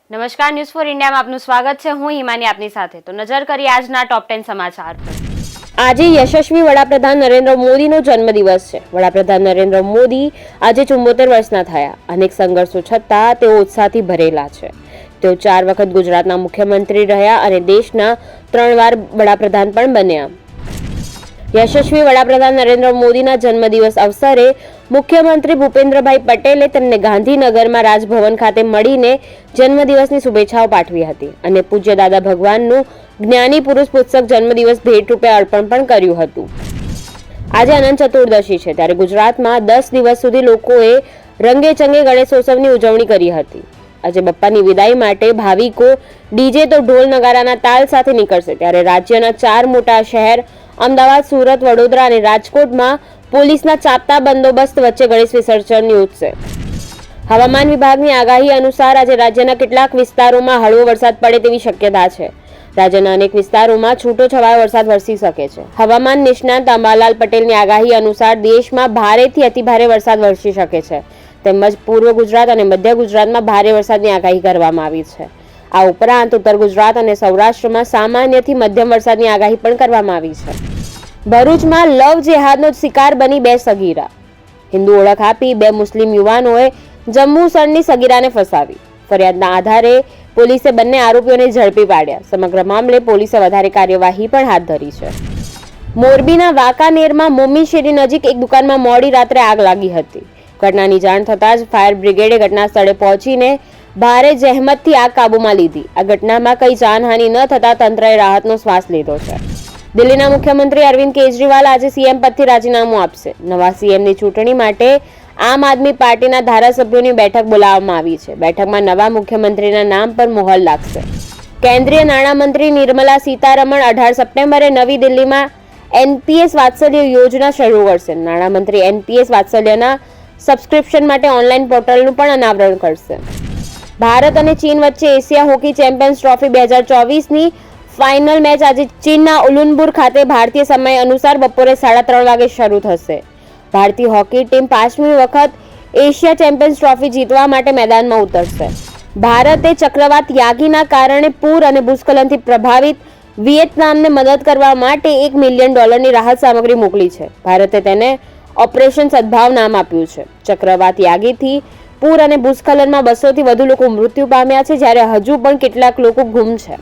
નમસ્કાર, news for ઇન્ડિયામાં આપનું સ્વાગત છે. હું હિમાની આપની સાથે. તો નજર કરીએ આજના ટોપ 10 સમાચાર પર. આજે યશસ્વી વડાપ્રધાન નરેન્દ્ર મોદીનો જન્મદિવસ છે. વડાપ્રધાન નરેન્દ્ર મોદી આજે 74 વર્ષના થયા. અનેક સંઘર્ષો છતાં તેઓ ઉત્સાહથી ભરેલા છે. તેઓ 4 વખત ગુજરાતના મુખ્યમંત્રી રહ્યા અને દેશના 3 વાર વડાપ્રધાન પણ બન્યા. યશસ્વી વડાપ્રધાન નરેન્દ્ર મોદીના જન્મદિવસ અવસરે મુખ્યમંત્રી ભૂપેન્દ્રભાઈ પટેલે તેમને ગાંધીનગરમાં રાજભવન ખાતે મળીને જન્મદિવસની શુભેચ્છાઓ પાઠવી હતી અને પૂજ્ય દાદા ભગવાનનું જ્ઞાની પુરુષ પુસ્તક જન્મદિવસ ભેટ રૂપે અર્પણ પણ કર્યું હતું. આજે અનંત ચતુર્દશી છે, ત્યારે ગુજરાતમાં 10 દિવસ સુધી લોકોએ રંગેચંગે ગણેશોત્સવની ઉજવણી કરી હતી. આજે બપ્પાની વિદાય માટે ભાવિકો ડીજે તો ઢોલ નગારાના તાલ સાથે નીકળશે, ત્યારે રાજ્યના 4 મોટા શહેર અમદાવાદ, સુરત, વડોદરા અને રાજકોટમાં પોલીસના ચાપતા બંદોબસ્ત વચ્ચે ગણેશ વિસર્જન યોજશે. હવામાન વિભાગની આગાહી અનુસાર આજે રાજ્યના કેટલાક વિસ્તારોમાં હળવો વરસાદ પડે તેવી શક્યતા છે. રાજ્યના અનેક વિસ્તારોમાં છૂટોછવાયો વરસાદ વરસી શકે છે. હવામાન નિષ્ણાત અંબાલાલ પટેલની આગાહી અનુસાર દેશમાં ભારેથી અતિભારે વરસાદ વરસી શકે છે. તેમજ પૂર્વ ગુજરાત અને મધ્ય ગુજરાતમાં ભારે વરસાદની આગાહી કરવામાં આવી છે. આ ઉપરાંત ઉત્તર ગુજરાત અને સૌરાષ્ટ્રમાં સામાન્યથી મધ્યમ વરસાદની આગાહી પણ કરવામાં આવી છે. ભરૂચમાં લવ જેહાદનો શિકાર બની 2 સગીરા. હિન્દુ ઓળખ આપી 2 મુસ્લિમ યુવાનોએ જંબુસરની સગીરાને ફસાવી. ફરિયાદના આધારે પોલીસે બંને આરોપીઓને ઝડપી પાડ્યા. સમગ્ર મામલે પોલીસે વધારે કાર્યવાહી પણ હાથ ધરી છે. મોરબીના વાંકાનેરમાં મોમી શેરી નજીક એક દુકાનમાં મોડી રાત્રે આગ લાગી હતી. ઘટનાની જાણ થતાં જ ફાયર બ્રિગેડે ઘટના સ્થળે પહોંચીને ભારે જહેમતથી આગ કાબૂમાં લીધી. આ ઘટનામાં કઈ જાનહાનિ ન થતાં તંત્રએ રાહતનો શ્વાસ લીધો છે. દિલ્હીના મુખ્યમંત્રી અરવિંદ કેજરીવાલ આજે સીએમ પદથી રાજીનામું આપશે. નવા સીએમની ચૂંટણી માટે આમ આદમી પાર્ટીના ધારાસભ્યોની બેઠક બોલાવવામાં આવી છે. બેઠકમાં નવા મુખ્યમંત્રીના નામ પર મોહર લાગશે. કેન્દ્રીય નાણામંત્રી નિર્મલા સીતારમણ 18 સપ્ટેમ્બરે નવી દિલ્હીમાં એનપીએસ વાત્સલ્ય યોજના શરૂ કરશે. નાણામંત્રી એનપીએસ વાત્સલ્યના સબસ્ક્રિપ્શન માટે ઓનલાઈન પોર્ટલનું પણ અનાવરણ કરશે. ભારત અને ચીન વચ્ચે એશિયા હોકી ચેમ્પિયન્સ ટ્રોફી 2024ની ફાઇનલ મેચ આજે ચીનના ઉલુનબુર ખાતે ભારતીય સમય અનુસાર બપોરે 3:30 વાગે શરૂ થશે. ભારતીય હોકી ટીમ 5મી વખત એશિયા ચેમ્પિયન્સ ટ્રોફી જીતવા માટે મેદાનમાં ઉતરશે. ભારતે ચક્રવાત યાગીના કારણે પૂર અને ભૂસ્ખલનથી પ્રભાવિત વિયેતનામને મદદ કરવા માટે $1 મિલિયન રાહત સામગ્રી મોકલી છે. ભારતે તેને ઓપરેશન સદભાવ નામ આપ્યું છે. ચક્રવાત યાગીથી પૂર અને ભૂસ્ખલનમાં 200થી વધુ લોકો મૃત્યુ પામ્યા છે, જ્યારે હજુ પણ કેટલાક લોકો ગુમ છે.